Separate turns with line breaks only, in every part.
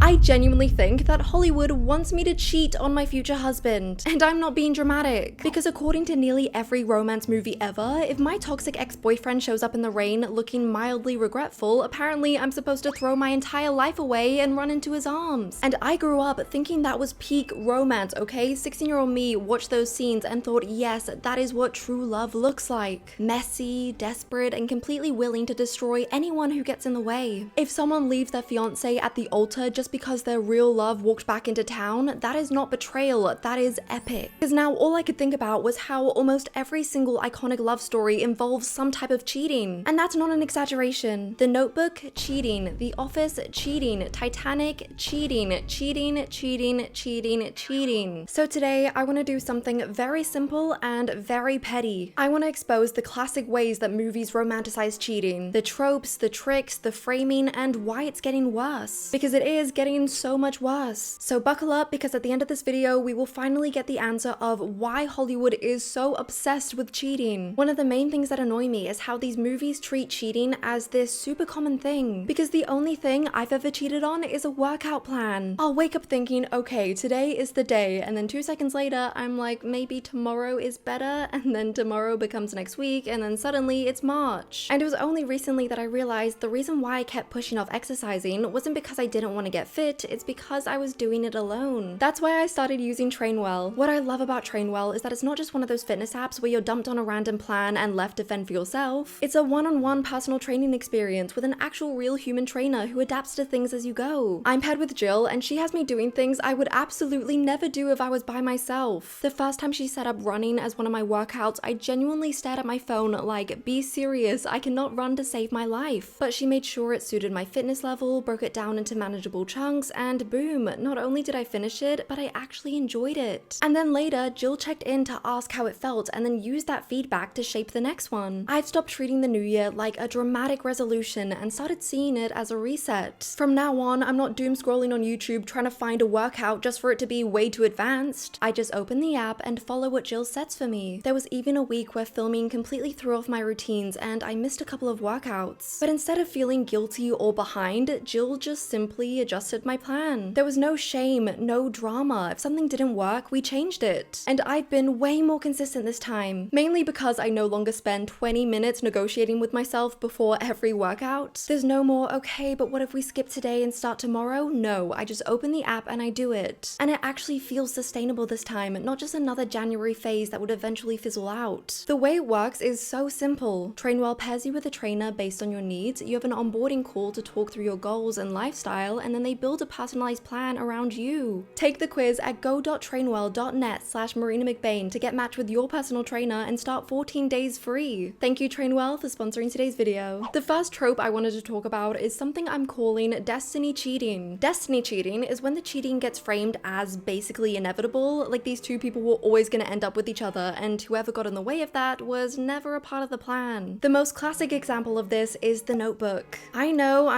I genuinely think that Hollywood wants me to cheat on my future husband. And I'm not being dramatic. Because according to nearly every romance movie ever, if my toxic ex-boyfriend shows up in the rain looking mildly regretful, apparently I'm supposed to throw my entire life away and run into his arms. And I grew up thinking that was peak romance, okay? 16-year-old me watched those scenes and thought, yes, that is what true love looks like. Messy, desperate, and completely willing to destroy anyone who gets in the way. If someone leaves their fiance at the altar just because their real love walked back into town, that is not betrayal, that is epic. Because now all I could think about was how almost every single iconic love story involves some type of cheating. And that's not an exaggeration. The Notebook, cheating. The Office, cheating. Titanic, cheating. Cheating, cheating, cheating, cheating. So today I want to do something very simple and very petty. I want to expose the classic ways that movies romanticize cheating, the tropes, the tricks, the framing, and why it's getting worse. Because it is getting so much worse. So buckle up, because at the end of this video, we will finally get the answer of why Hollywood is so obsessed with cheating. One of the main things that annoy me is how these movies treat cheating as this super common thing. Because the only thing I've ever cheated on is a workout plan. I'll wake up thinking, okay, today is the day, and then 2 seconds later, I'm like, maybe tomorrow is better, and then tomorrow becomes next week, and then suddenly it's March. And it was only recently that I realized the reason why I kept pushing off exercising wasn't because I didn't want to get fit, it's because I was doing it alone. That's why I started using Trainwell. What I love about Trainwell is that it's not just one of those fitness apps where you're dumped on a random plan and left to fend for yourself. It's a one-on-one personal training experience with an actual real human trainer who adapts to things as you go. I'm paired with Jill, and she has me doing things I would absolutely never do if I was by myself. The first time she set up running as one of my workouts, I genuinely stared at my phone like, be serious, I cannot run to save my life. But she made sure it suited my fitness level, broke it down into manageable chunks, and boom, not only did I finish it, but I actually enjoyed it. And then later, Jill checked in to ask how it felt and then used that feedback to shape the next one. I've stopped treating the new year like a dramatic resolution and started seeing it as a reset. From now on, I'm not doom scrolling on YouTube trying to find a workout just for it to be way too advanced. I just open the app and follow what Jill sets for me. There was even a week where filming completely threw off my routines and I missed a couple of workouts. But instead of feeling guilty or behind, Jill just simply adjusted my plan. There was no shame, no drama. If something didn't work, we changed it. And I've been way more consistent this time, mainly because I no longer spend 20 minutes negotiating with myself before every workout. There's no more, okay, but what if we skip today and start tomorrow? No, I just open the app and I do it. And it actually feels sustainable this time, not just another January phase that would eventually fizzle out. The way it works is so simple. Trainwell pairs you with a trainer based on your needs. You have an onboarding call to talk through your goals and lifestyle, and then they build a personalized plan around you. Take the quiz at go.trainwell.net/MarinaMcBain to get matched with your personal trainer and start 14 days free. Thank you, Trainwell, for sponsoring today's video. The first trope I wanted to talk about is something I'm calling destiny cheating. Destiny cheating is when the cheating gets framed as basically inevitable, like these two people were always going to end up with each other, and whoever got in the way of that was never a part of the plan. The most classic example of this is The Notebook. I know,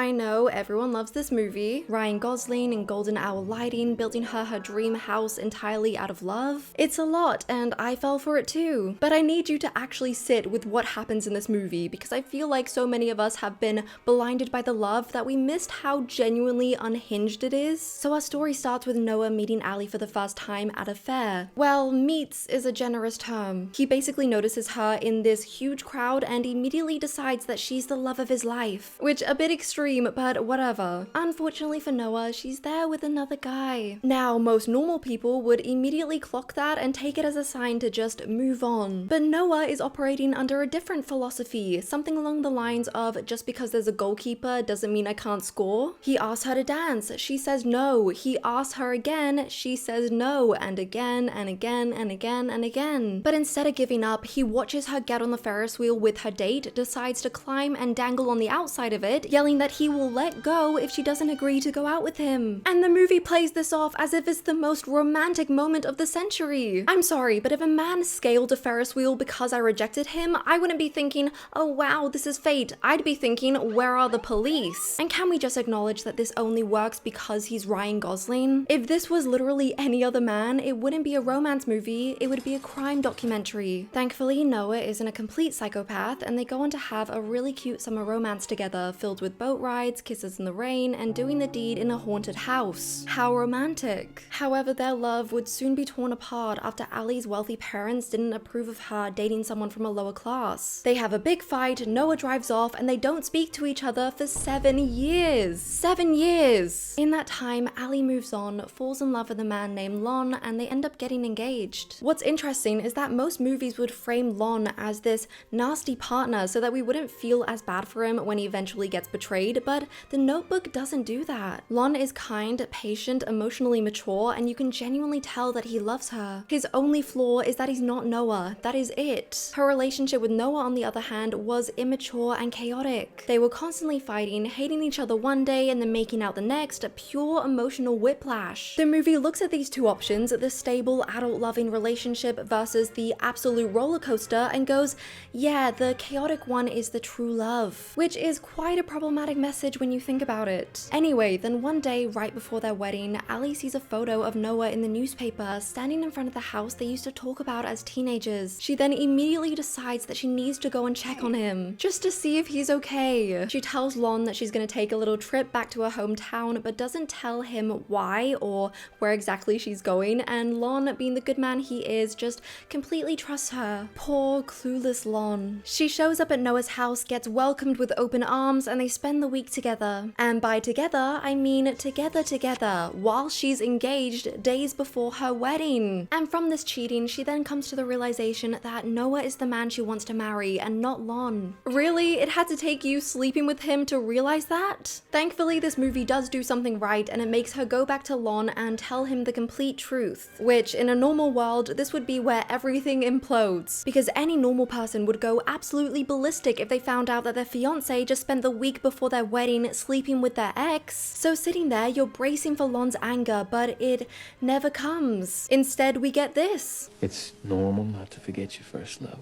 everyone loves this movie. Ryan Gosling in golden hour lighting, building her dream house entirely out of love. It's a lot, and I fell for it too. But I need you to actually sit with what happens in this movie, because I feel like so many of us have been blinded by the love that we missed how genuinely unhinged it is. So our story starts with Noah meeting Allie for the first time at a fair. Well, meets is a generous term. He basically notices her in this huge crowd and immediately decides that she's the love of his life. Which, a bit extreme, but whatever. Unfortunately for Noah, she's there with another guy. Now, most normal people would immediately clock that and take it as a sign to just move on. But Noah is operating under a different philosophy, something along the lines of, just because there's a goalkeeper doesn't mean I can't score. He asks her to dance, she says no. He asks her again, she says no, and again and again and again and again. But instead of giving up, he watches her get on the Ferris wheel with her date, decides to climb and dangle on the outside of it, yelling that he will let go if she doesn't agree to go out with him. And the movie plays this off as if it's the most romantic moment of the century. I'm sorry, but if a man scaled a Ferris wheel because I rejected him, I wouldn't be thinking, oh wow, this is fate. I'd be thinking, where are the police? And can we just acknowledge that this only works because he's Ryan Gosling? If this was literally any other man, it wouldn't be a romance movie, it would be a crime documentary. Thankfully, Noah isn't a complete psychopath, and they go on to have a really cute summer romance together, filled with boat rides, kisses in the rain, and doing the deed meet in a haunted house. How romantic. However, their love would soon be torn apart after Ali's wealthy parents didn't approve of her dating someone from a lower class. They have a big fight, Noah drives off, and they don't speak to each other for 7 years. 7 years! In that time, Ali moves on, falls in love with a man named Lon, and they end up getting engaged. What's interesting is that most movies would frame Lon as this nasty partner so that we wouldn't feel as bad for him when he eventually gets betrayed, but The Notebook doesn't do that. Lon is kind, patient, emotionally mature, and you can genuinely tell that he loves her. His only flaw is that he's not Noah. That is it. Her relationship with Noah, on the other hand, was immature and chaotic. They were constantly fighting, hating each other one day and then making out the next, a pure emotional whiplash. The movie looks at these two options, the stable, adult-loving relationship versus the absolute roller coaster, and goes, yeah, the chaotic one is the true love. Which is quite a problematic message when you think about it. Anyway, then one day, right before their wedding, Ali sees a photo of Noah in the newspaper, standing in front of the house they used to talk about as teenagers. She then immediately decides that she needs to go and check on him, just to see if he's okay. She tells Lon that she's gonna take a little trip back to her hometown, but doesn't tell him why or where exactly she's going, and Lon, being the good man he is, just completely trusts her. Poor, clueless Lon. She shows up at Noah's house, gets welcomed with open arms, and they spend the week together. And by together, I mean together, while she's engaged days before her wedding. And from this cheating, she then comes to the realization that Noah is the man she wants to marry and not Lon. Really? It had to take you sleeping with him to realize that? Thankfully, this movie does do something right, and it makes her go back to Lon and tell him the complete truth, which in a normal world, this would be where everything implodes, because any normal person would go absolutely ballistic if they found out that their fiance just spent the week before their wedding sleeping with their ex. So sitting there, you're bracing for Lon's anger, but it never comes. Instead, we get this.
It's normal not to forget your first love.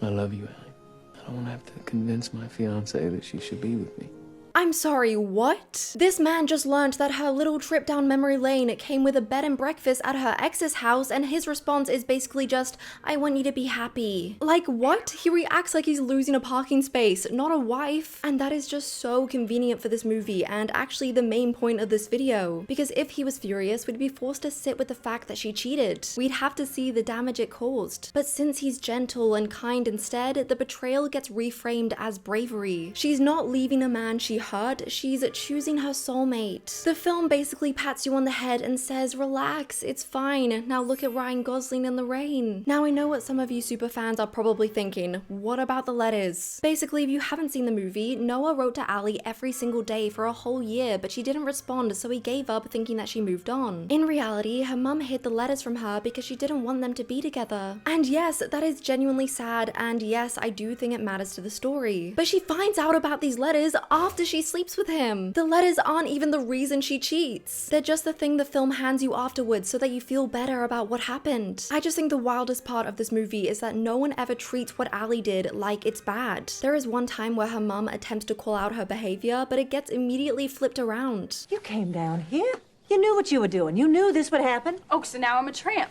I love you, Allie. I don't want to have to convince my fiance that she should be with me.
I'm sorry, what? This man just learned that her little trip down memory lane came with a bed and breakfast at her ex's house, and his response is basically just, I want you to be happy. Like, what? He reacts like he's losing a parking space, not a wife. And that is just so convenient for this movie, and actually the main point of this video. Because if he was furious, we'd be forced to sit with the fact that she cheated. We'd have to see the damage it caused. But since he's gentle and kind instead, the betrayal gets reframed as bravery. She's not leaving a man she hurt, she's choosing her soulmate. The film basically pats you on the head and says, relax, it's fine, now look at Ryan Gosling in the rain. Now I know what some of you super fans are probably thinking, what about the letters? Basically, if you haven't seen the movie, Noah wrote to Ali every single day for a whole year, but she didn't respond, so he gave up thinking that she moved on. In reality, her mum hid the letters from her because she didn't want them to be together. And yes, that is genuinely sad, and yes, I do think it matters to the story. But she finds out about these letters after she sleeps with him. The letters aren't even the reason she cheats. They're just the thing the film hands you afterwards so that you feel better about what happened. I just think the wildest part of this movie is that no one ever treats what Ali did like it's bad. There is one time where her mum attempts to call out her behavior, but it gets immediately flipped around.
You came down here. You knew what you were doing. You knew this would happen.
Oh, so now I'm a tramp.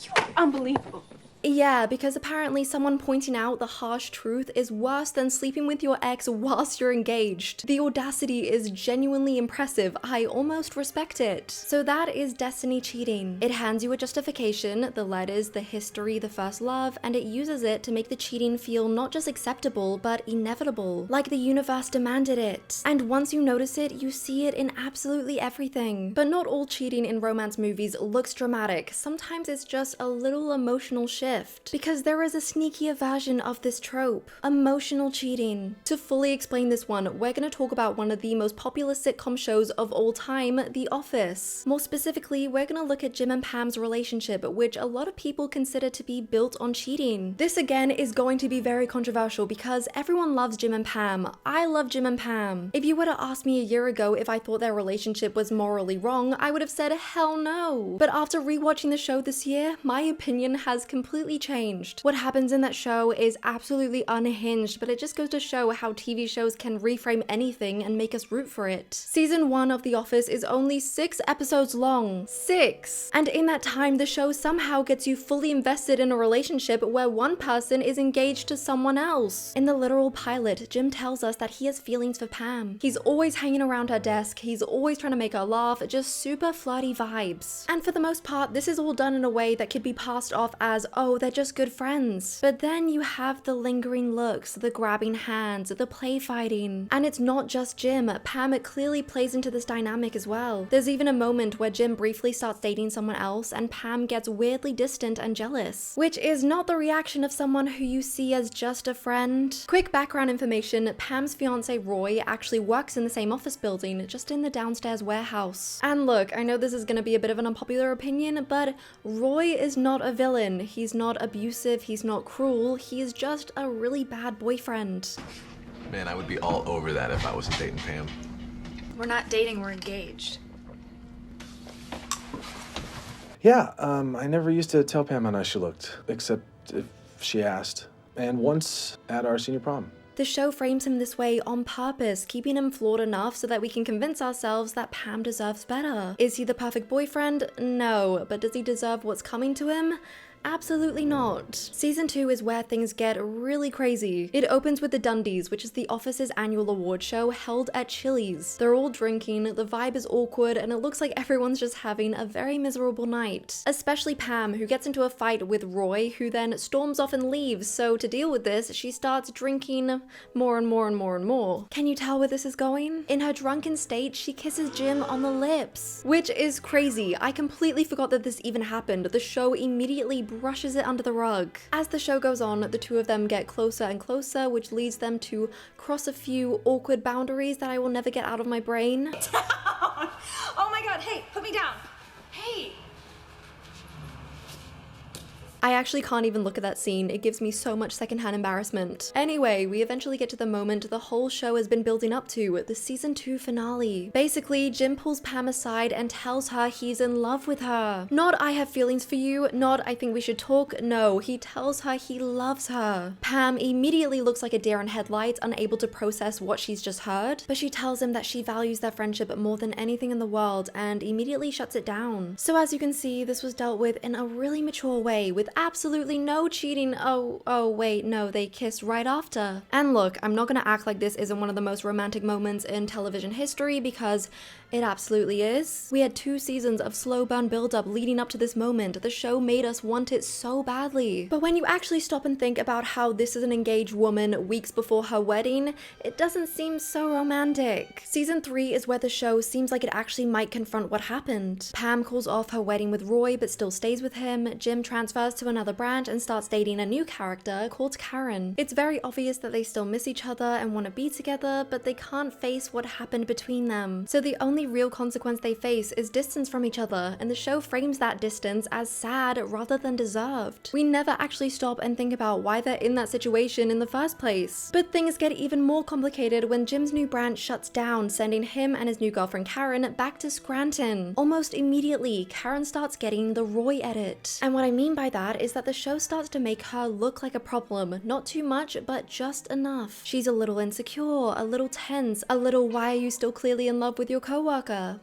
You are unbelievable.
Yeah, because apparently someone pointing out the harsh truth is worse than sleeping with your ex whilst you're engaged. The audacity is genuinely impressive. I almost respect it. So that is destiny cheating. It hands you a justification, the letters, the history, the first love, and it uses it to make the cheating feel not just acceptable, but inevitable. Like the universe demanded it. And once you notice it, you see it in absolutely everything. But not all cheating in romance movies looks dramatic. Sometimes it's just a little emotional shift. Because there is a sneakier version of this trope, emotional cheating. To fully explain this one, we're going to talk about one of the most popular sitcom shows of all time, The Office. More specifically, we're going to look at Jim and Pam's relationship, which a lot of people consider to be built on cheating. This again is going to be very controversial because everyone loves Jim and Pam. I love Jim and Pam. If you were to ask me a year ago if I thought their relationship was morally wrong, I would have said hell no. But after rewatching the show this year, my opinion has completely completely changed. What happens in that show is absolutely unhinged, but it just goes to show how TV shows can reframe anything and make us root for it. Season 1 of The Office is only 6 episodes long. 6! And in that time, the show somehow gets you fully invested in a relationship where one person is engaged to someone else. In the literal pilot, Jim tells us that he has feelings for Pam. He's always hanging around her desk, he's always trying to make her laugh, just super flirty vibes. And for the most part, this is all done in a way that could be passed off as, oh, they're just good friends. But then you have the lingering looks, the grabbing hands, the play fighting. And it's not just Jim, Pam clearly plays into this dynamic as well. There's even a moment where Jim briefly starts dating someone else and Pam gets weirdly distant and jealous, which is not the reaction of someone who you see as just a friend. Quick background information, Pam's fiance Roy actually works in the same office building, just in the downstairs warehouse. And look, I know this is gonna be a bit of an unpopular opinion, but Roy is not a villain. He's not abusive, he's not cruel, he is just a really bad boyfriend.
Man, I would be all over that if I wasn't dating Pam.
We're not dating, we're engaged.
Yeah, I never used to tell Pam how nice she looked, except if she asked. And once at our senior prom.
The show frames him this way on purpose, keeping him flawed enough so that we can convince ourselves that Pam deserves better. Is he the perfect boyfriend? No, but does he deserve what's coming to him? Absolutely not. Season 2 is where things get really crazy. It opens with the Dundies, which is the Office's annual award show held at Chili's. They're all drinking, the vibe is awkward, and it looks like everyone's just having a very miserable night. Especially Pam, who gets into a fight with Roy, who then storms off and leaves, so to deal with this, she starts drinking more and more and more and more. Can you tell where this is going? In her drunken state, she kisses Jim on the lips, which is crazy. I completely forgot that this even happened. The show immediately brushes it under the rug. As the show goes on, the two of them get closer and closer, which leads them to cross a few awkward boundaries that I will never get out of my brain.
Oh my god, hey, put me down. Hey!
I actually can't even look at that scene, it gives me so much secondhand embarrassment. Anyway, we eventually get to the moment the whole show has been building up to, the season 2 finale. Basically, Jim pulls Pam aside and tells her he's in love with her. Not I have feelings for you, not I think we should talk, no, he tells her he loves her. Pam immediately looks like a deer in headlights, unable to process what she's just heard, but she tells him that she values their friendship more than anything in the world and immediately shuts it down. So as you can see, this was dealt with in a really mature way, with absolutely no cheating. Oh wait, no, they kissed right after. And look, I'm not gonna act like this isn't one of the most romantic moments in television history, because it absolutely is. We had 2 seasons of slow burn build-up leading up to this moment. The show made us want it so badly. But when you actually stop and think about how this is an engaged woman weeks before her wedding, it doesn't seem so romantic. Season 3 is where the show seems like it actually might confront what happened. Pam calls off her wedding with Roy but still stays with him. Jim transfers to another branch and starts dating a new character called Karen. It's very obvious that they still miss each other and want to be together, but they can't face what happened between them. So the only real consequence they face is distance from each other, and the show frames that distance as sad rather than deserved. We never actually stop and think about why they're in that situation in the first place. But things get even more complicated when Jim's new branch shuts down, sending him and his new girlfriend Karen back to Scranton. Almost immediately, Karen starts getting the Roy edit. And what I mean by that is that the show starts to make her look like a problem. Not too much, but just enough. She's a little insecure, a little tense, a little why are you still clearly in love with your coworker?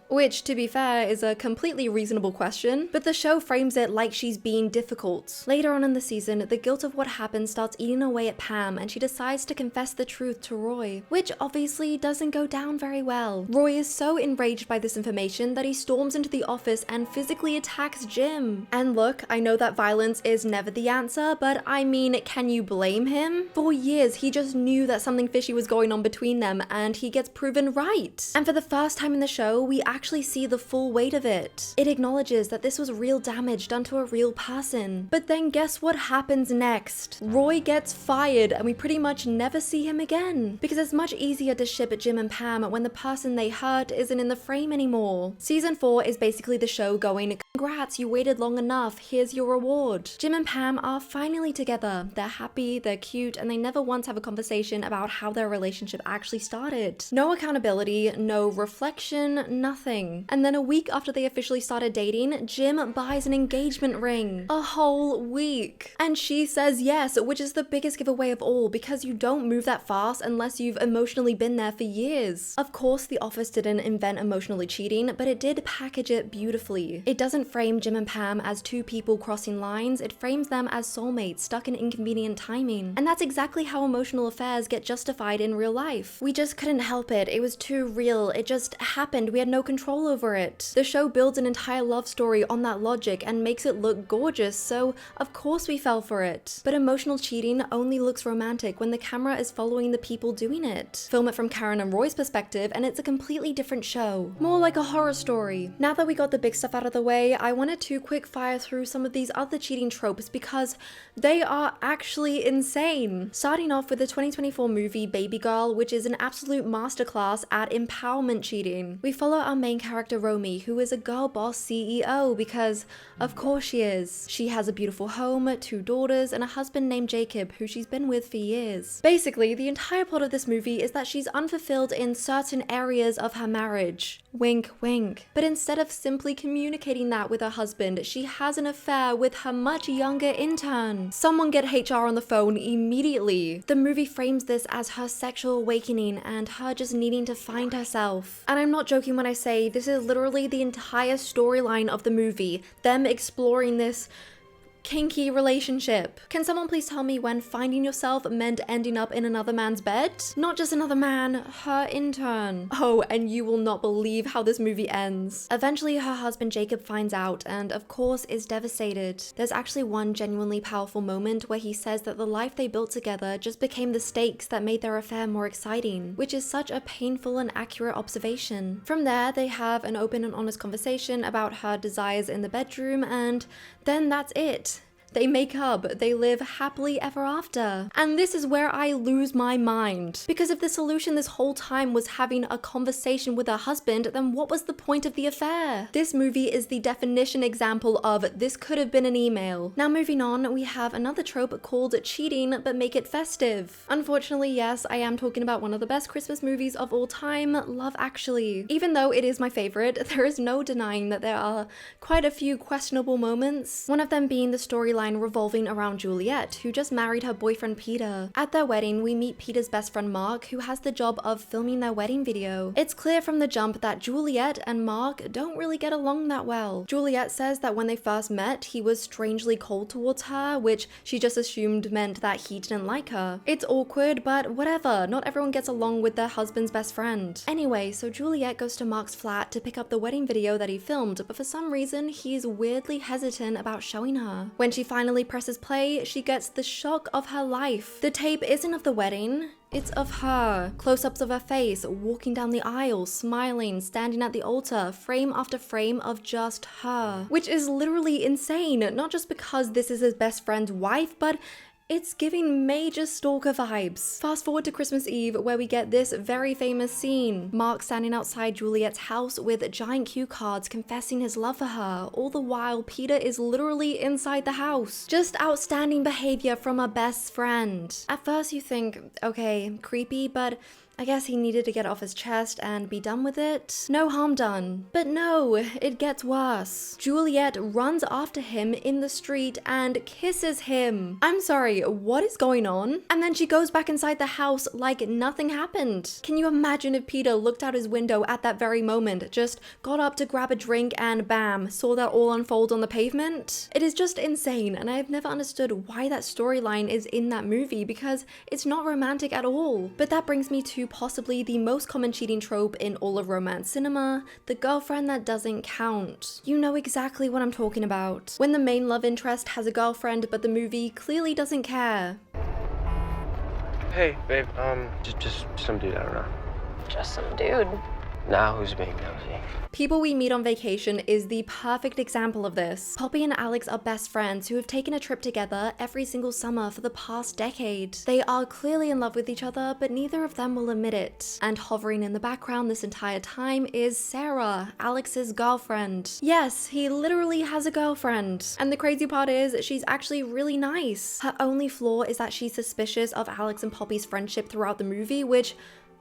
Which, to be fair, is a completely reasonable question, but the show frames it like she's being difficult. Later on in the season, the guilt of what happened starts eating away at Pam, and she decides to confess the truth to Roy, which obviously doesn't go down very well. Roy is so enraged by this information that he storms into the office and physically attacks Jim. And look, I know that violence is never the answer, but I mean, can you blame him? For years, he just knew that something fishy was going on between them, and he gets proven right. And for the first time in the show, we actually see the full weight of it. It acknowledges that this was real damage done to a real person. But then guess what happens next? Roy gets fired, and we pretty much never see him again. Because it's much easier to ship Jim and Pam when the person they hurt isn't in the frame anymore. Season 4 is basically the show going congrats, you waited long enough, here's your reward. Jim and Pam are finally together. They're happy, they're cute, and they never once have a conversation about how their relationship actually started. No accountability, no reflection, nothing. And then a week after they officially started dating, Jim buys an engagement ring. A whole week. And she says yes, which is the biggest giveaway of all because you don't move that fast unless you've emotionally been there for years. Of course, The Office didn't invent emotionally cheating, but it did package it beautifully. It doesn't frame Jim and Pam as two people crossing lines, it frames them as soulmates stuck in inconvenient timing. And that's exactly how emotional affairs get justified in real life. We just couldn't help it. It was too real. It just happened. We had no control over it. The show builds an entire love story on that logic and makes it look gorgeous, so of course we fell for it. But emotional cheating only looks romantic when the camera is following the people doing it. Film it from Karen and Roy's perspective and it's a completely different show. More like a horror story. Now that we got the big stuff out of the way, I wanted to quick fire through some of these other cheating tropes because they are actually insane. Starting off with the 2024 movie Babygirl, which is an absolute masterclass at empowerment cheating. We follow our main character Romy, who is a girl boss CEO because of course she is. She has a beautiful home, 2 daughters, and a husband named Jacob, who she's been with for years. Basically, the entire plot of this movie is that she's unfulfilled in certain areas of her marriage. Wink, wink. But instead of simply communicating that with her husband, she has an affair with her much younger intern. Someone get HR on the phone immediately. The movie frames this as her sexual awakening and her just needing to find herself. And I'm not joking when I say this is literally the entire storyline of the movie, them exploring this kinky relationship. Can someone please tell me when finding yourself meant ending up in another man's bed? Not just another man, her intern. Oh, and you will not believe how this movie ends. Eventually her husband Jacob finds out and of course is devastated. There's actually one genuinely powerful moment where he says that the life they built together just became the stakes that made their affair more exciting, which is such a painful and accurate observation. From there, they have an open and honest conversation about her desires in the bedroom and then that's it. They make up, they live happily ever after. And this is where I lose my mind. Because if the solution this whole time was having a conversation with her husband, then what was the point of the affair? This movie is the definition example of this could have been an email. Now moving on, we have another trope called cheating but make it festive. Unfortunately, yes, I am talking about one of the best Christmas movies of all time, Love Actually. Even though it is my favorite, there is no denying that there are quite a few questionable moments. One of them being the storyline revolving around Juliet, who just married her boyfriend Peter. At their wedding, we meet Peter's best friend Mark, who has the job of filming their wedding video. It's clear from the jump that Juliet and Mark don't really get along that well. Juliet says that when they first met, he was strangely cold towards her, which she just assumed meant that he didn't like her. It's awkward, but whatever, not everyone gets along with their husband's best friend. Anyway, so Juliet goes to Mark's flat to pick up the wedding video that he filmed, but for some reason, he's weirdly hesitant about showing her. When she finally presses play, she gets the shock of her life. The tape isn't of the wedding, it's of her. Close-ups of her face, walking down the aisle, smiling, standing at the altar, frame after frame of just her. Which is literally insane, not just because this is his best friend's wife, but it's giving major stalker vibes. Fast forward to Christmas Eve, where we get this very famous scene. Mark standing outside Juliet's house with giant cue cards confessing his love for her, all the while Peter is literally inside the house. Just outstanding behavior from a best friend. At first you think, okay, creepy, but I guess he needed to get off his chest and be done with it. No harm done. But no, it gets worse. Juliet runs after him in the street and kisses him. I'm sorry, what is going on? And then she goes back inside the house like nothing happened. Can you imagine if Peter looked out his window at that very moment, just got up to grab a drink and bam, saw that all unfold on the pavement? It is just insane, and I have never understood why that storyline is in that movie because it's not romantic at all. But that brings me to possibly the most common cheating trope in all of romance cinema, the girlfriend that doesn't count. You know exactly what I'm talking about. When the main love interest has a girlfriend but the movie clearly doesn't care.
Hey, babe, just some dude, I don't know.
Just some dude.
Now who's being nosy?
People We Meet on Vacation is the perfect example of this. Poppy and Alex are best friends who have taken a trip together every single summer for the past decade. They are clearly in love with each other, but neither of them will admit it. And hovering in the background this entire time is Sarah, Alex's girlfriend. Yes, he literally has a girlfriend. And the crazy part is, she's actually really nice. Her only flaw is that she's suspicious of Alex and Poppy's friendship throughout the movie, which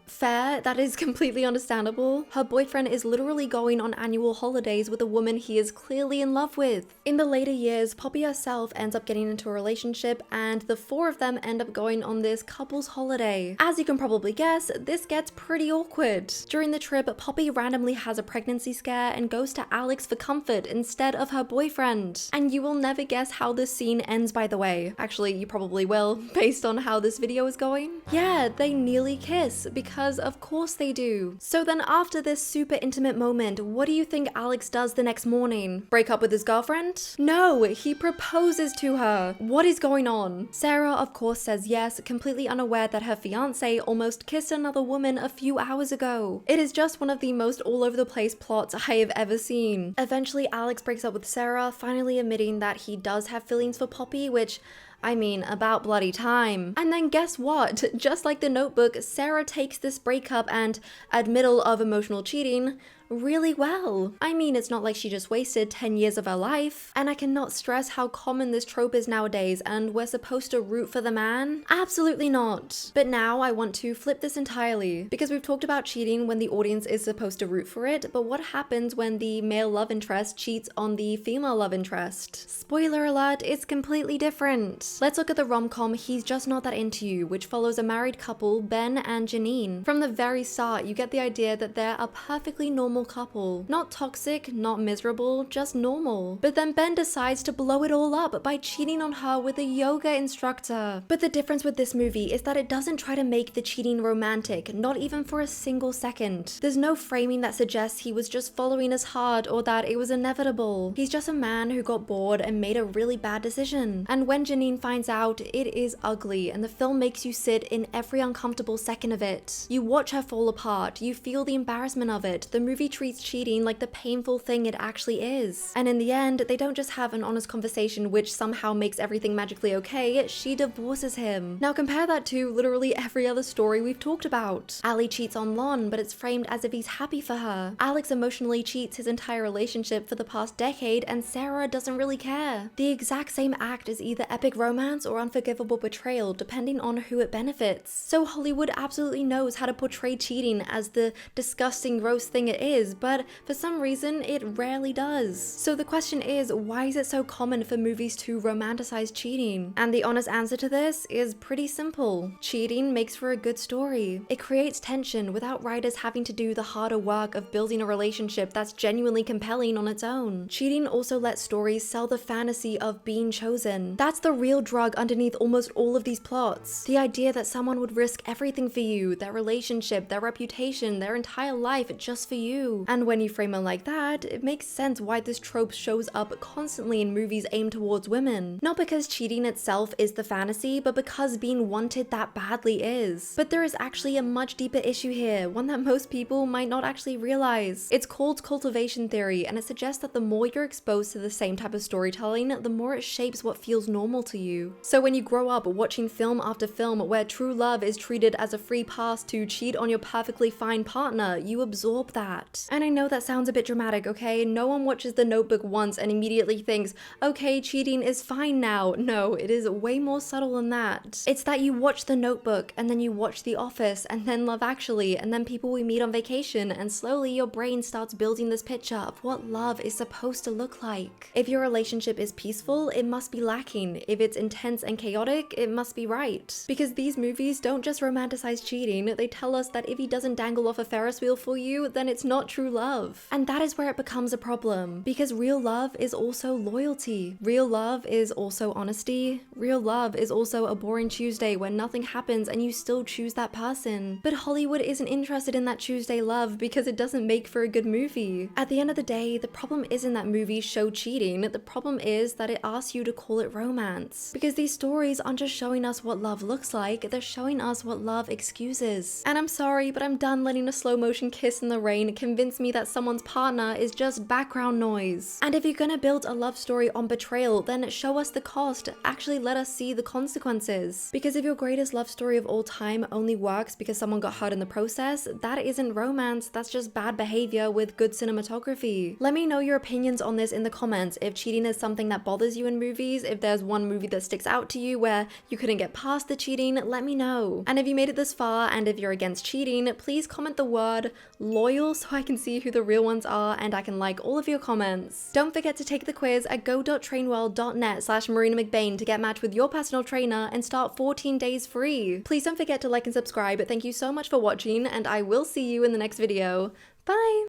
fair, that is completely understandable. Her boyfriend is literally going on annual holidays with a woman he is clearly in love with. In the later years, Poppy herself ends up getting into a relationship and the four of them end up going on this couple's holiday. As you can probably guess, this gets pretty awkward. During the trip, Poppy randomly has a pregnancy scare and goes to Alex for comfort instead of her boyfriend. And you will never guess how this scene ends, by the way. Actually, you probably will, based on how this video is going. Yeah, they nearly kiss, because of course they do. So then after this super intimate moment, what do you think Alex does the next morning? Break up with his girlfriend? No, he proposes to her. What is going on? Sarah of course says yes, completely unaware that her fiance almost kissed another woman a few hours ago. It is just one of the most all over the place plots I have ever seen. Eventually Alex breaks up with Sarah, finally admitting that he does have feelings for Poppy, which I mean, about bloody time. And then guess what? Just like The Notebook, Sarah takes this breakup and admittal of emotional cheating really well. I mean, it's not like she just wasted 10 years of her life. And I cannot stress how common this trope is nowadays, and we're supposed to root for the man? Absolutely not. But now I want to flip this entirely, because we've talked about cheating when the audience is supposed to root for it, but what happens when the male love interest cheats on the female love interest? Spoiler alert, it's completely different. Let's look at the rom-com He's Just Not That Into You, which follows a married couple, Ben and Janine. From the very start, you get the idea that they're a perfectly normal couple. Not toxic, not miserable, just normal. But then Ben decides to blow it all up by cheating on her with a yoga instructor. But the difference with this movie is that it doesn't try to make the cheating romantic, not even for a single second. There's no framing that suggests he was just following his heart or that it was inevitable. He's just a man who got bored and made a really bad decision. And when Janine finds out, it is ugly, and the film makes you sit in every uncomfortable second of it. You watch her fall apart, you feel the embarrassment of it. The movie treats cheating like the painful thing it actually is. And in the end, they don't just have an honest conversation which somehow makes everything magically okay, she divorces him. Now compare that to literally every other story we've talked about. Ali cheats on Lon, but it's framed as if he's happy for her. Alex emotionally cheats his entire relationship for the past decade, and Sarah doesn't really care. The exact same act is either epic romance or unforgivable betrayal, depending on who it benefits. So Hollywood absolutely knows how to portray cheating as the disgusting, gross thing it is, but for some reason it rarely does. So the question is, why is it so common for movies to romanticize cheating? And the honest answer to this is pretty simple. Cheating makes for a good story. It creates tension without writers having to do the harder work of building a relationship that's genuinely compelling on its own. Cheating also lets stories sell the fantasy of being chosen. That's the real drug underneath almost all of these plots. The idea that someone would risk everything for you, their relationship, their reputation, their entire life just for you. And when you frame it like that, it makes sense why this trope shows up constantly in movies aimed towards women. Not because cheating itself is the fantasy, but because being wanted that badly is. But there is actually a much deeper issue here, one that most people might not actually realize. It's called cultivation theory, and it suggests that the more you're exposed to the same type of storytelling, the more it shapes what feels normal to you. So when you grow up watching film after film where true love is treated as a free pass to cheat on your perfectly fine partner, you absorb that. And I know that sounds a bit dramatic, okay? No one watches The Notebook once and immediately thinks, okay, cheating is fine now. No, it is way more subtle than that. It's that you watch The Notebook, and then you watch The Office, and then Love Actually, and then People We Meet on Vacation, and slowly your brain starts building this picture of what love is supposed to look like. If your relationship is peaceful, it must be lacking. If it's intense and chaotic, it must be right. Because these movies don't just romanticize cheating, they tell us that if he doesn't dangle off a Ferris wheel for you, then it's not not true love. And that is where it becomes a problem, because real love is also loyalty. Real love is also honesty. Real love is also a boring Tuesday when nothing happens and you still choose that person. But Hollywood isn't interested in that Tuesday love because it doesn't make for a good movie. At the end of the day, the problem isn't that movies show cheating, the problem is that it asks you to call it romance. Because these stories aren't just showing us what love looks like, they're showing us what love excuses. And I'm sorry, but I'm done letting a slow motion kiss in the rain convince me that someone's partner is just background noise. And if you're gonna build a love story on betrayal, then show us the cost. Actually let us see the consequences. Because if your greatest love story of all time only works because someone got hurt in the process, that isn't romance, that's just bad behavior with good cinematography. Let me know your opinions on this in the comments. If cheating is something that bothers you in movies, if there's one movie that sticks out to you where you couldn't get past the cheating, let me know. And if you made it this far and if you're against cheating, please comment the word loyal so I can see who the real ones are and I can like all of your comments. Don't forget to take the quiz at go.trainwell.net/MarinaMcBain to get matched with your personal trainer and start 14 days free. Please don't forget to like and subscribe. Thank you so much for watching and I will see you in the next video. Bye!